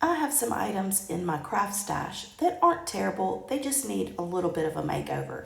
I have some items in my craft stash that aren't terrible, they just need a little bit of a makeover.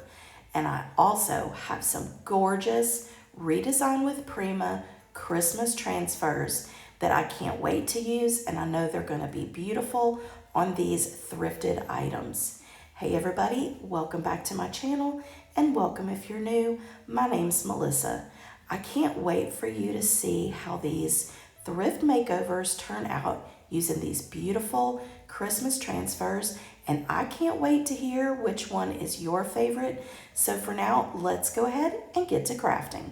And I also have some gorgeous Redesign with Prima Christmas transfers that I can't wait to use, and I know they're going to be beautiful on these thrifted items. Hey everybody, welcome back to my channel, and welcome if you're new. My name's Melissa. I can't wait for you to see how these thrift makeovers turn out using these beautiful Christmas transfers, and I can't wait to hear which one is your favorite. So for now, let's go ahead and get to crafting.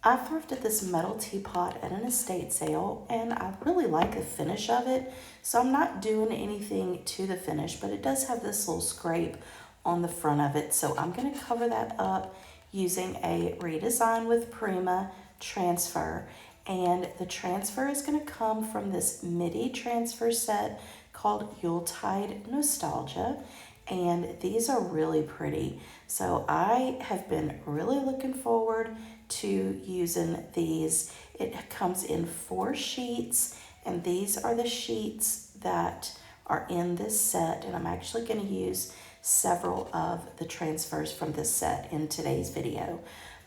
I thrifted this metal teapot at an estate sale, and I really like the finish of it, so I'm not doing anything to the finish, but it does have this little scrape on the front of it, so I'm going to cover that up using a Redesign with Prima transfer. And the transfer is going to come from this midi transfer set called Yuletide Nostalgia, and these are really pretty. So I have been really looking forward to using these. It comes in 4 sheets, and these are the sheets that are in this set, and I'm actually going to use several of the transfers from this set in today's video.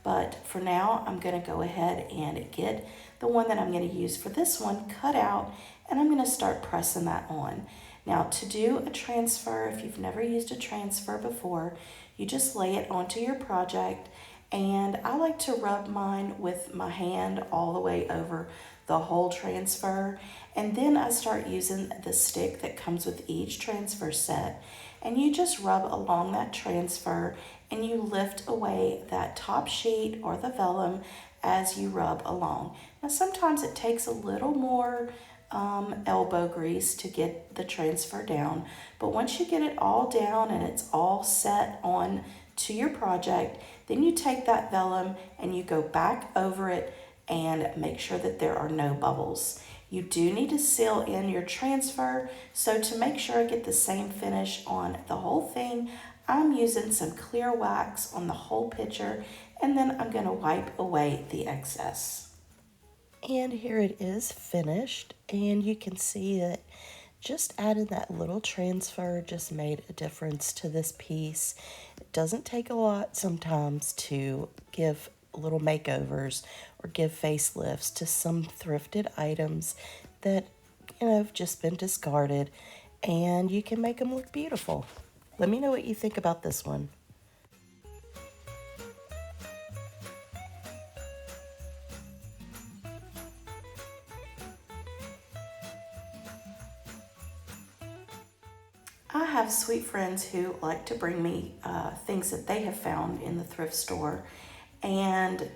But for now, I'm going to go ahead and get the one that I'm going to use for this one cut out, and I'm going to start pressing that on. Now, to do a transfer, if you've never used a transfer before, you just lay it onto your project, and I like to rub mine with my hand all the way over the whole transfer, and then I start using the stick that comes with each transfer set, and you just rub along that transfer, and you lift away that top sheet or the vellum as you rub along. Now sometimes it takes a little more elbow grease to get the transfer down, but once you get it all down and it's all set on to your project, then you take that vellum and you go back over it and make sure that there are no bubbles. You do need to seal in your transfer, so to make sure I get the same finish on the whole thing, I'm using some clear wax on the whole picture, and then I'm going to wipe away the excess. And here it is finished, and you can see that just adding that little transfer just made a difference to this piece. It doesn't take a lot sometimes to give little makeovers or give facelifts to some thrifted items that, have just been discarded, and you can make them look beautiful. Let me know what you think about this one. I have sweet friends who like to bring me things that they have found in the thrift store, and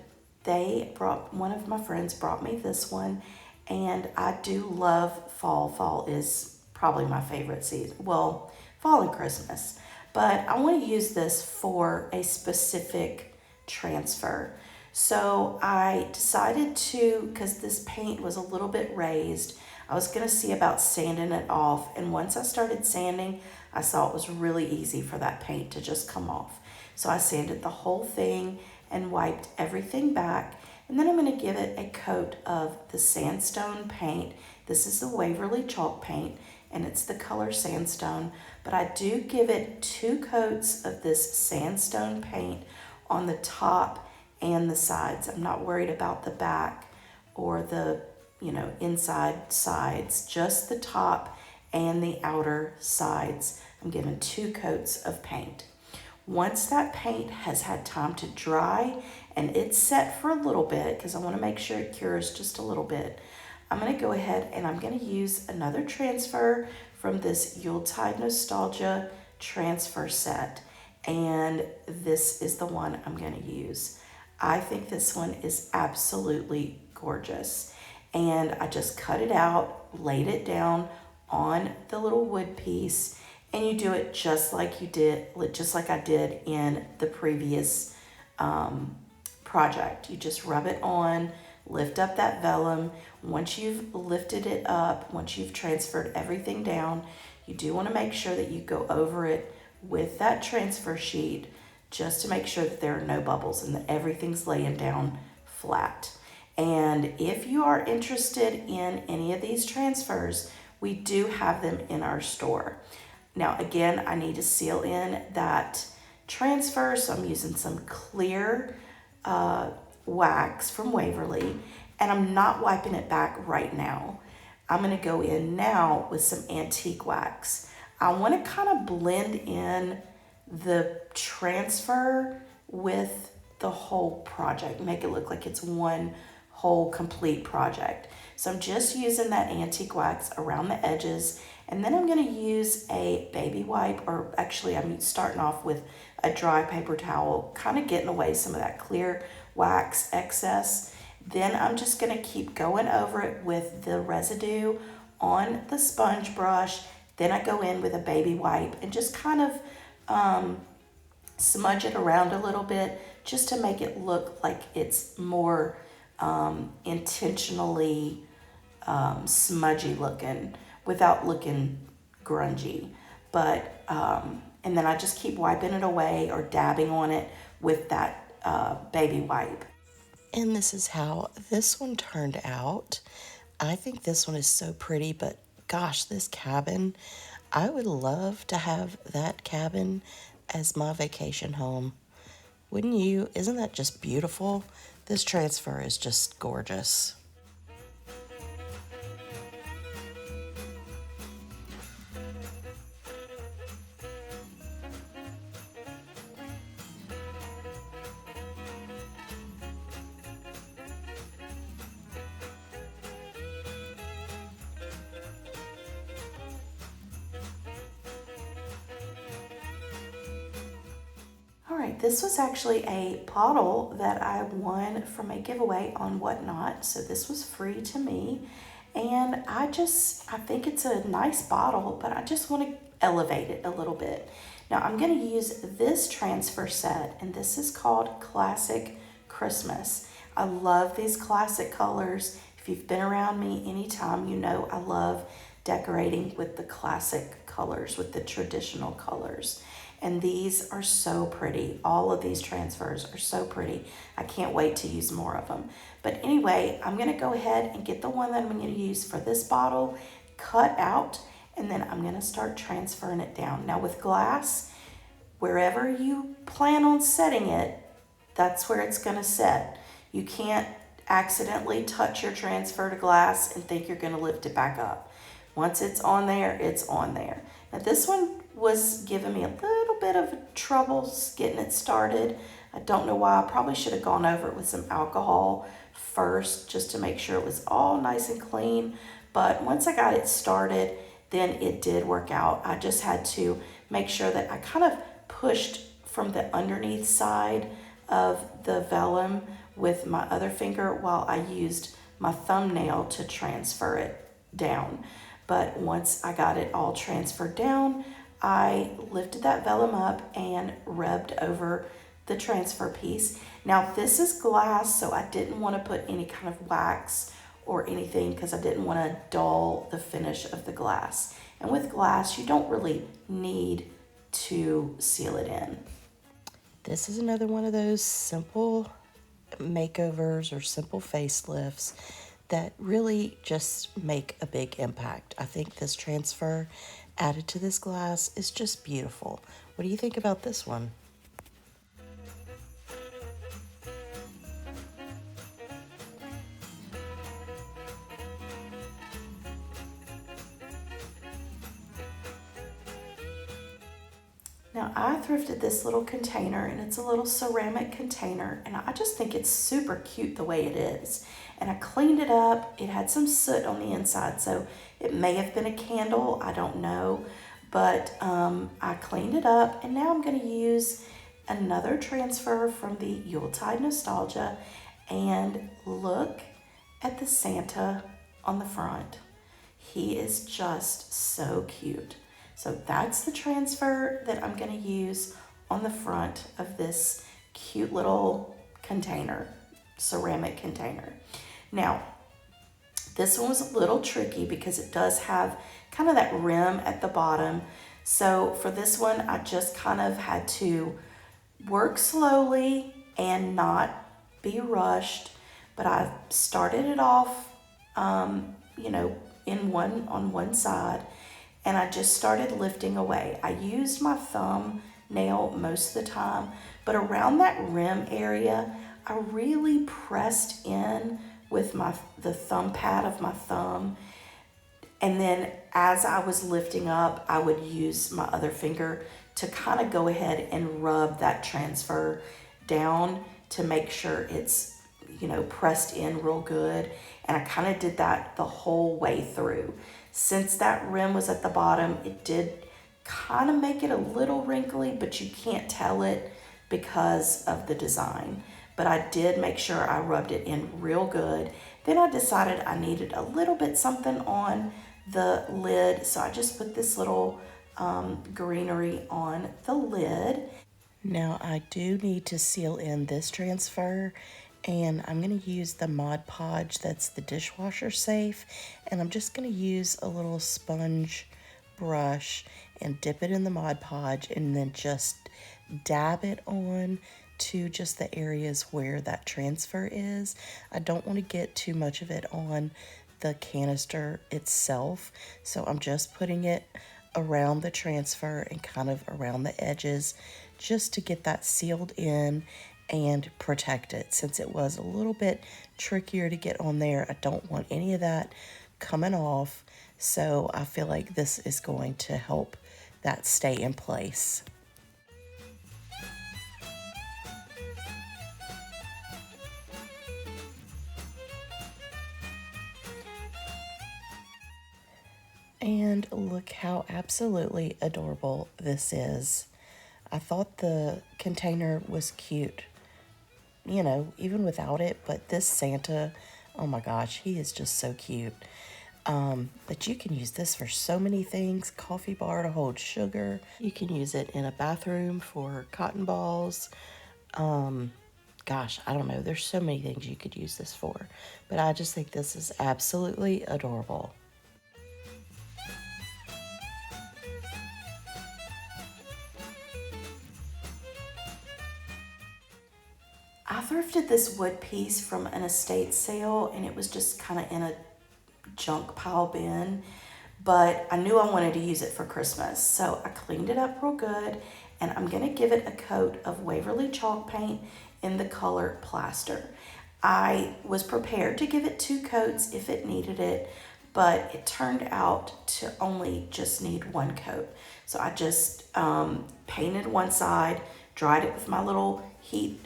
one of my friends brought me this one, and I do love fall. Fall is probably my favorite season. Well, fall and Christmas, but I want to use this for a specific transfer. So I decided to, because this paint was a little bit raised, I was going to see about sanding it off, and once I started sanding, I saw it was really easy for that paint to just come off. So I sanded the whole thing and wiped everything back, and then I'm going to give it a coat of the sandstone paint. This is the Waverly chalk paint, and it's the color sandstone, but I do give it 2 coats of this sandstone paint on the top and the sides. I'm not worried about the back or the inside sides, just the top and the outer sides. I'm giving 2 coats of paint. Once that paint has had time to dry and it's set for a little bit, because I want to make sure it cures just a little bit, I'm going to go ahead and I'm going to use another transfer from this Yuletide Nostalgia transfer set, and this is the one I'm going to use. I think this one is absolutely gorgeous, and I just cut it out, laid it down on the little wood piece, and you do it just like I did in the previous project. You just rub it on, lift up that vellum. Once you've lifted it up, once you've transferred everything down, you do want to make sure that you go over it with that transfer sheet just to make sure that there are no bubbles and that everything's laying down flat. And if you are interested in any of these transfers, we do have them in our store. Now, again, I need to seal in that transfer, so I'm using some clear wax from Waverly, and I'm not wiping it back right now. I'm going to go in now with some antique wax. I want to kind of blend in the transfer with the whole project, make it look like it's one whole complete project. So I'm just using that antique wax around the edges, and then I'm going to use a baby wipe, or actually I'm starting off with a dry paper towel, kind of getting away some of that clear wax excess. Then I'm just going to keep going over it with the residue on the sponge brush. Then I go in with a baby wipe and just kind of smudge it around a little bit, just to make it look like it's more intentionally smudgy looking without looking grungy. But and then I just keep wiping it away or dabbing on it with that baby wipe. And this is how this one turned out. I think this one is so pretty, but gosh, this cabin, I would love to have that cabin as my vacation home. Wouldn't you? Isn't that just beautiful? This transfer is just gorgeous. All right, this was actually a bottle that I won from a giveaway on Whatnot, so this was free to me. And I think it's a nice bottle, but I just want to elevate it a little bit. Now I'm going to use this transfer set, and this is called Classic Christmas. I love these classic colors. If you've been around me anytime, you know I love decorating with the classic colors, with the traditional colors. And these are so pretty. All of these transfers are so pretty. I can't wait to use more of them. But anyway, I'm going to go ahead and get the one that I'm going to use for this bottle cut out, and then I'm going to start transferring it down. Now with glass, wherever you plan on setting it, that's where it's going to set. You can't accidentally touch your transfer to glass and think you're going to lift it back up. Once it's on there, it's on there. Now this one was giving me a little bit of trouble getting it started. I don't know why. I probably should have gone over it with some alcohol first just to make sure it was all nice and clean. But once I got it started, then it did work out. I just had to make sure that I kind of pushed from the underneath side of the vellum with my other finger while I used my thumbnail to transfer it down. But once I got it all transferred down, I lifted that vellum up and rubbed over the transfer piece. Now this is glass, so I didn't want to put any kind of wax or anything because I didn't want to dull the finish of the glass. And with glass, you don't really need to seal it in. This is another one of those simple makeovers or simple facelifts that really just make a big impact. I think this transfer added to this glass is just beautiful. What do you think about this one? Now I thrifted this little container, and it's a little ceramic container, and I just think it's super cute the way it is. And I cleaned it up. It had some soot on the inside, so it may have been a candle, I don't know. But I cleaned it up, and now I'm going to use another transfer from the Yuletide Nostalgia, and look at the Santa on the front. He is just so cute. So that's the transfer that I'm going to use on the front of this cute little container, ceramic container. Now, this one was a little tricky because it does have kind of that rim at the bottom. So for this one, I just kind of had to work slowly and not be rushed. But I started it off, you know, on one side, and I just started lifting away. I used my thumb nail most of the time, but around that rim area, I really pressed in with the thumb pad of my thumb, and then as I was lifting up, I would use my other finger to kind of go ahead and rub that transfer down to make sure it's, you know, pressed in real good. And I kind of did that the whole way through. Since that rim was at the bottom, it did kind of make it a little wrinkly, but you can't tell it because of the design. But I did make sure I rubbed it in real good. Then I decided I needed a little bit something on the lid, so I just put this little greenery on the lid. Now I do need to seal in this transfer, and I'm going to use the Mod Podge that's the dishwasher safe, and I'm just going to use a little sponge brush and dip it in the Mod Podge and then just dab it on to just the areas where that transfer is. I don't want to get too much of it on the canister itself, so I'm just putting it around the transfer and kind of around the edges just to get that sealed in and protect it. Since it was a little bit trickier to get on there, I don't want any of that coming off, so I feel like this is going to help that stay in place. And look how absolutely adorable this is. I thought the container was cute, you know, even without it, but this Santa, oh my gosh, he is just so cute. But you can use this for so many things. Coffee bar to hold sugar. You can use it in a bathroom for cotton balls. Gosh, I don't know. There's so many things you could use this for. But I just think this is absolutely adorable. I thrifted this wood piece from an estate sale, and it was just kind of in a junk pile bin, but I knew I wanted to use it for Christmas, so I cleaned it up real good, and I'm going to give it a coat of Waverly chalk paint in the color plaster. I was prepared to give it 2 coats if it needed it, but it turned out to only just need 1 coat. So I just painted one side, dried it with my little heat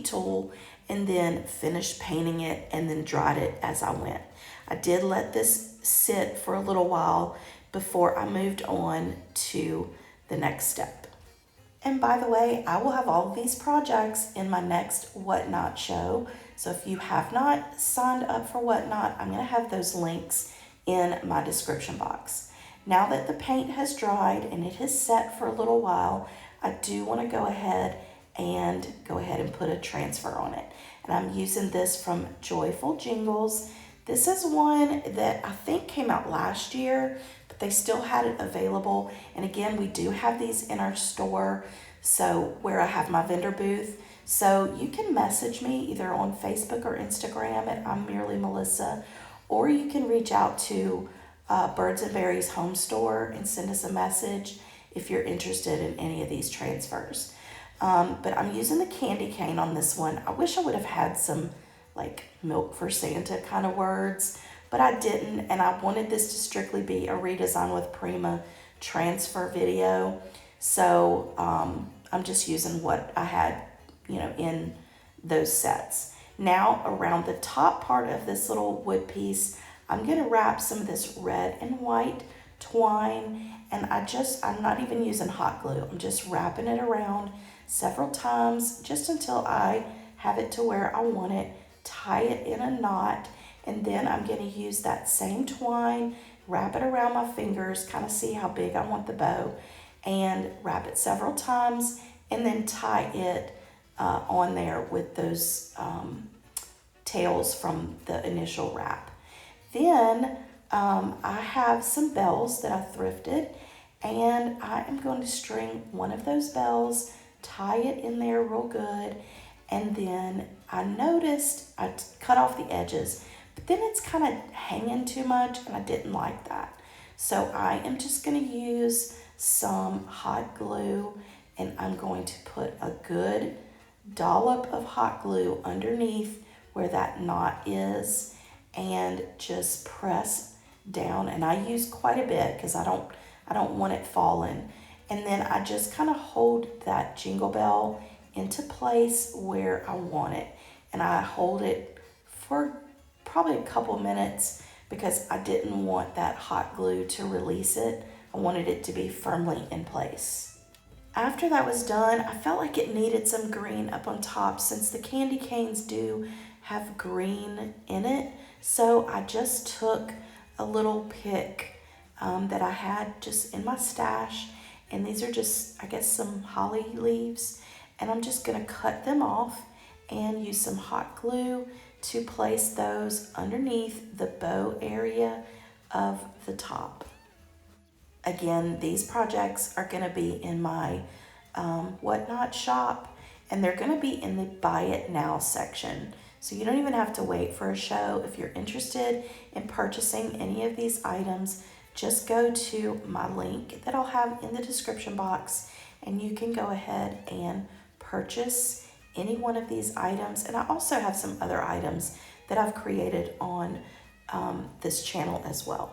tool, and then finished painting it and then dried it as I went. I did let this sit for a little while before I moved on to the next step. And by the way, I will have all of these projects in my next Whatnot show. So if you have not signed up for Whatnot, I'm going to have those links in my description box. Now that the paint has dried and it has set for a little while, I do want to go ahead and put a transfer on it. And I'm using this from Joyful Jingles. This is one that I think came out last year, but they still had it available. And again, we do have these in our store, so where I have my vendor booth. So you can message me either on Facebook or Instagram at I'm Merely Melissa, or you can reach out to Birds and Berries Home Store and send us a message if you're interested in any of these transfers. But I'm using the candy cane on this one. I wish I would have had some like milk for Santa kind of words, but I didn't, and I wanted this to strictly be a Redesign with Prima transfer video. So I'm just using what I had, you know, in those sets. Now around the top part of this little wood piece, I'm gonna wrap some of this red and white twine, and I'm not even using hot glue. I'm just wrapping it around several times just until I have it to where I want it, tie it in a knot, and then I'm going to use that same twine, wrap it around my fingers, kind of see how big I want the bow, and wrap it several times, and then tie it on there with those tails from the initial wrap. Then I have some bells that I thrifted, and I am going to string one of those bells tie it in there real good. And then I noticed I cut off the edges, but then it's kind of hanging too much and I didn't like that. So I am just going to use some hot glue and I'm going to put a good dollop of hot glue underneath where that knot is and just press down. And I use quite a bit because I don't want it falling. And then I just kind of hold that jingle bell into place where I want it. And I hold it for probably a couple minutes because I didn't want that hot glue to release it. I wanted it to be firmly in place. After that was done, I felt like it needed some green up on top since the candy canes do have green in it. So I just took a little pick that I had just in my stash, and these are just, I guess, some holly leaves, and I'm just gonna cut them off and use some hot glue to place those underneath the bow area of the top. Again, these projects are gonna be in my Whatnot shop, and they're gonna be in the Buy It Now section. So you don't even have to wait for a show. If you're interested in purchasing any of these items, just go to my link that I'll have in the description box and you can go ahead and purchase any one of these items. And I also have some other items that I've created on this channel as well.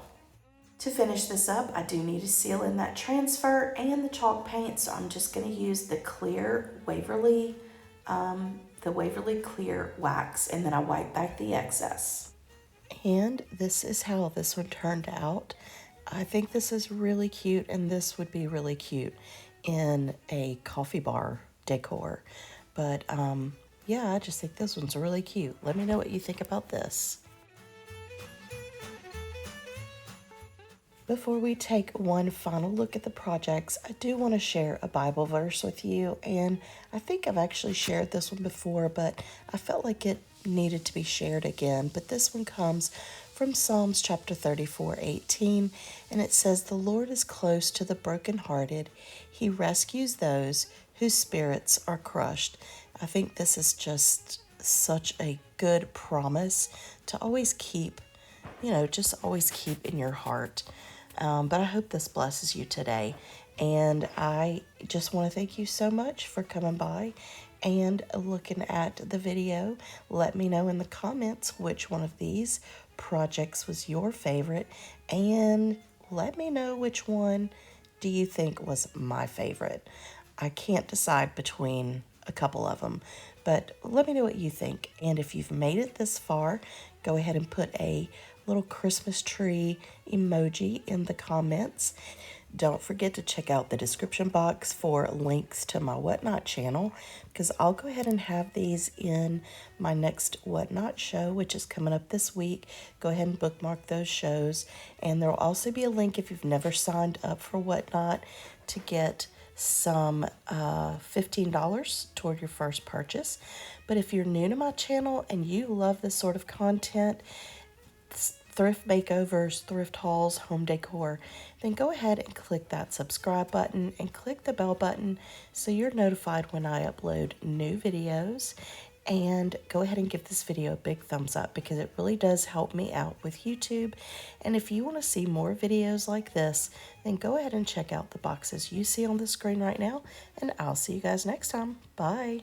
To finish this up, I do need to seal in that transfer and the chalk paint, so I'm just going to use the clear Waverly clear wax, and then I wipe back the excess. And this is how this one turned out. I think this is really cute, and this would be really cute in a coffee bar decor. But yeah, I just think this one's really cute. Let me know what you think about this. Before we take one final look at the projects, I do want to share a Bible verse with you, and I think I've actually shared this one before, but I felt like it needed to be shared again. But this one comes from Psalms chapter 34:18, and it says, "The Lord is close to the brokenhearted. He rescues those whose spirits are crushed." I think this is just such a good promise to always keep, just always keep in your heart. But I hope this blesses you today. And I just want to thank you so much for coming by and looking at the video. Let me know in the comments which one of these projects was your favorite. And let me know which one do you think was my favorite. I can't decide between a couple of them, but let me know what you think. And if you've made it this far, go ahead and put a little Christmas tree emoji in the comments. Don't forget to check out the description box for links to my Whatnot channel, because I'll go ahead and have these in my next Whatnot show, which is coming up this week. Go ahead and bookmark those shows. And there will also be a link if you've never signed up for Whatnot to get some $15 toward your first purchase. But if you're new to my channel and you love this sort of content, thrift makeovers, thrift hauls, home decor, then go ahead and click that subscribe button and click the bell button so you're notified when I upload new videos. And go ahead and give this video a big thumbs up because it really does help me out with YouTube. And if you want to see more videos like this, then go ahead and check out the boxes you see on the screen right now. And I'll see you guys next time. Bye.